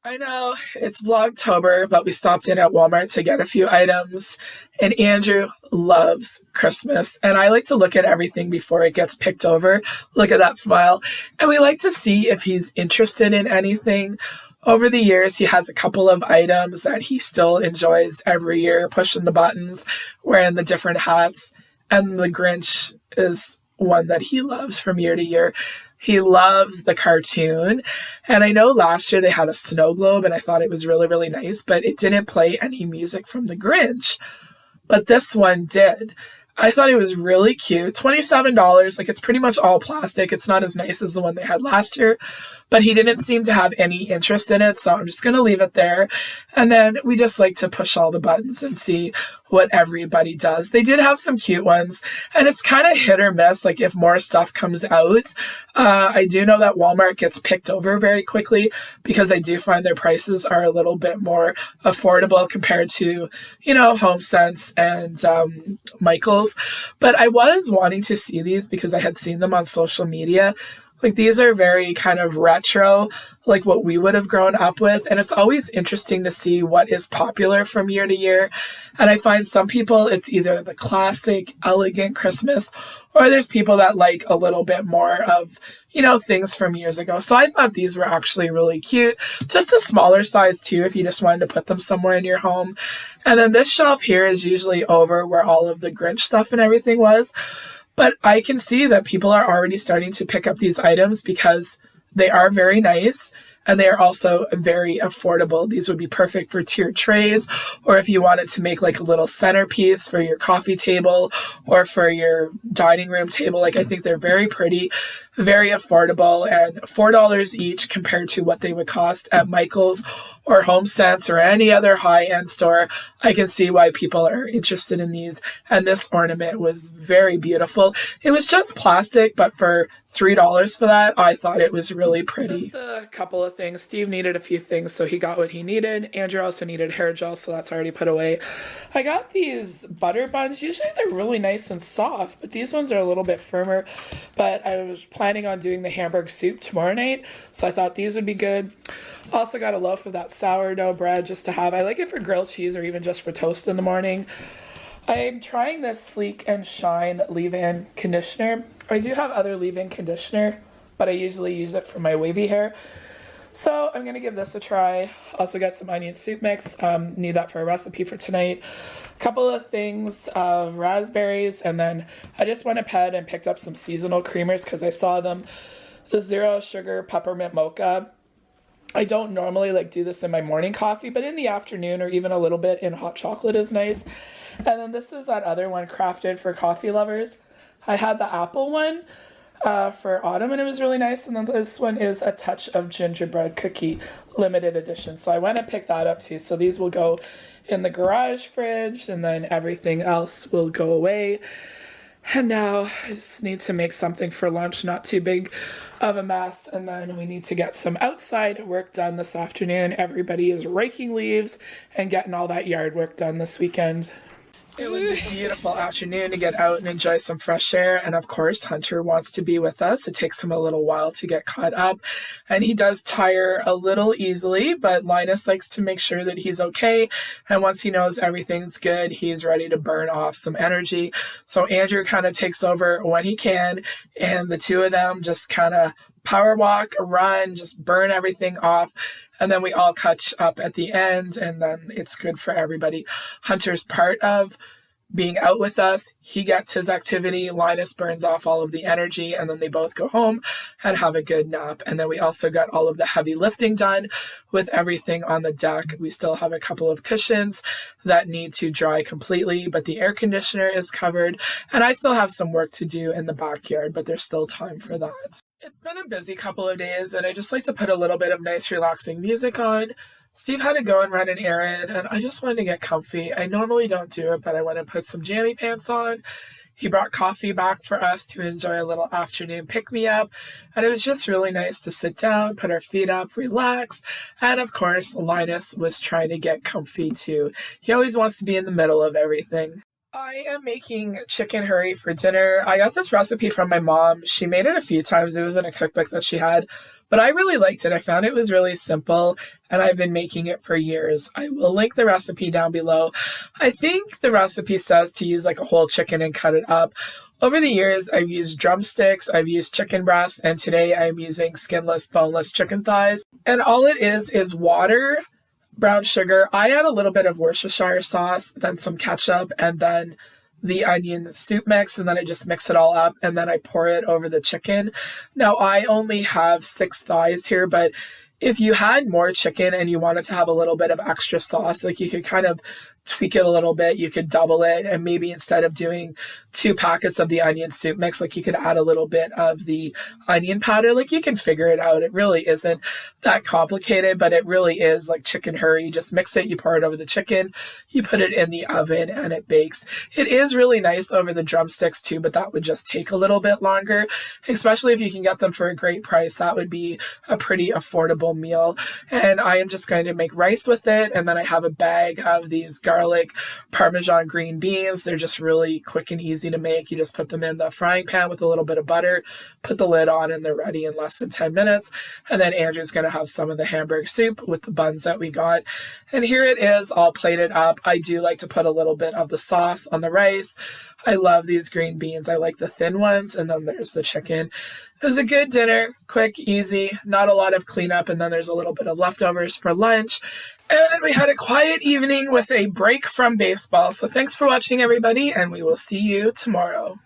I know it's Vlogtober, but we stopped in at Walmart to get a few items. And Andrew loves Christmas. And I like to look at everything before it gets picked over. Look at that smile. And we like to see if he's interested in anything. Over the years, he has a couple of items that he still enjoys every year, pushing the buttons, wearing the different hats. And the Grinch is one that he loves from year to year. He loves the cartoon. And I know last year they had a snow globe and I thought it was really, really nice, but it didn't play any music from the Grinch. But this one did. I thought it was really cute. $27. Like, it's pretty much all plastic. It's not as nice as the one they had last year, but he didn't seem to have any interest in it. So I'm just going to leave it there. And then we just like to push all the buttons and see what everybody does. They did have some cute ones, and it's kind of hit or miss. Like, if more stuff comes out, I do know that Walmart gets picked over very quickly because I do find their prices are a little bit more affordable compared to, HomeSense and Michael's. But I was wanting to see these because I had seen them on social media. Like, these are very kind of retro, like what we would have grown up with. And it's always interesting to see what is popular from year to year. And I find some people, it's either the classic, elegant Christmas, or there's people that like a little bit more of, things from years ago. So I thought these were actually really cute. Just a smaller size too, if you just wanted to put them somewhere in your home. And then this shelf here is usually over where all of the Grinch stuff and everything was. But I can see that people are already starting to pick up these items because they are very nice and they are also very affordable. These would be perfect for tiered trays, or if you wanted to make like a little centerpiece for your coffee table or for your dining room table. Like, I think they're very pretty, very affordable, and $4 each compared to what they would cost at Michael's or HomeSense or any other high-end store. I can see why people are interested in these. And this ornament was very beautiful. It was just plastic, but for $3 for that, I thought it was really pretty. Just a couple of things. Steve needed a few things, so he got what he needed. Andrew also needed hair gel, so that's already put away. I got these butter buns. Usually they're really nice and soft, but these ones are a little bit firmer. But I was planning on doing the Hamburg soup tomorrow night, so I thought these would be good. Also got a loaf of that sourdough bread just to have. I like it for grilled cheese or even just for toast in the morning. I'm trying this Sleek and Shine leave-in conditioner. I do have other leave-in conditioner, but I usually use it for my wavy hair. So I'm going to give this a try. Also got some onion soup mix. Need that for a recipe for tonight. A couple of things of raspberries, and then I just went ahead and picked up some seasonal creamers because I saw them. The zero sugar peppermint mocha. I don't normally do this in my morning coffee, but in the afternoon or even a little bit in hot chocolate is nice. And then this is that other one, crafted for coffee lovers. I had the apple one for autumn, and it was really nice. And then this one is a touch of gingerbread cookie, limited edition. So I went and picked that up too. So these will go in the garage fridge, and then everything else will go away. And now I just need to make something for lunch, not too big of a mess. And then we need to get some outside work done this afternoon. Everybody is raking leaves and getting all that yard work done this weekend. It was a beautiful afternoon to get out and enjoy some fresh air. And of course, Hunter wants to be with us. It takes him a little while to get caught up. And he does tire a little easily, but Linus likes to make sure that he's okay. And once he knows everything's good, he's ready to burn off some energy. So Andrew kind of takes over when he can. And the two of them just kind of power walk, run, just burn everything off. And then we all catch up at the end, and then it's good for everybody. Hunter's part of being out with us. He gets his activity. Linus burns off all of the energy, and then they both go home and have a good nap. And then we also got all of the heavy lifting done with everything on the deck. We still have a couple of cushions that need to dry completely, but the air conditioner is covered. And I still have some work to do in the backyard, but there's still time for that. It's been a busy couple of days, and I just like to put a little bit of nice, relaxing music on. Steve had to go and run an errand, and I just wanted to get comfy. I normally don't do it, but I went and put some jammy pants on. He brought coffee back for us to enjoy a little afternoon pick-me-up, and it was just really nice to sit down, put our feet up, relax, and of course, Linus was trying to get comfy too. He always wants to be in the middle of everything. I am making chicken curry for dinner. I got this recipe from my mom. She made it a few times. It was in a cookbook that she had, but I really liked it. I found it was really simple and I've been making it for years. I will link the recipe down below. I think the recipe says to use like a whole chicken and cut it up. Over the years, I've used drumsticks, I've used chicken breasts, and today I'm using skinless, boneless chicken thighs. And all it is water, brown sugar. I add a little bit of Worcestershire sauce, then some ketchup, and then the onion soup mix, and then I just mix it all up, and then I pour it over the chicken. Now, I only have 6 thighs here, but if you had more chicken and you wanted to have a little bit of extra sauce, like you could kind of tweak it a little bit, you could double it, and maybe instead of doing 2 packets of the onion soup mix, like you could add a little bit of the onion powder. Like you can figure it out. It really isn't that complicated, but it really is like chicken curry. You just mix it, you pour it over the chicken, you put it in the oven, and it bakes. It is really nice over the drumsticks too, but that would just take a little bit longer, especially if you can get them for a great price. That would be a pretty affordable meal. And I am just going to make rice with it, and then I have a bag of these garlic Parmesan green beans. They're just really quick and easy to make. You just put them in the frying pan with a little bit of butter, put the lid on, and they're ready in less than 10 minutes. And then Andrew's going to have some of the hamburg soup with the buns that we got. And here it is all plated up. I do like to put a little bit of the sauce on the rice. I love these green beans. I like the thin ones. And then there's the chicken. It was a good dinner, quick, easy, not a lot of cleanup, and then there's a little bit of leftovers for lunch. And we had a quiet evening with a break from baseball. So thanks for watching, everybody, and we will see you tomorrow.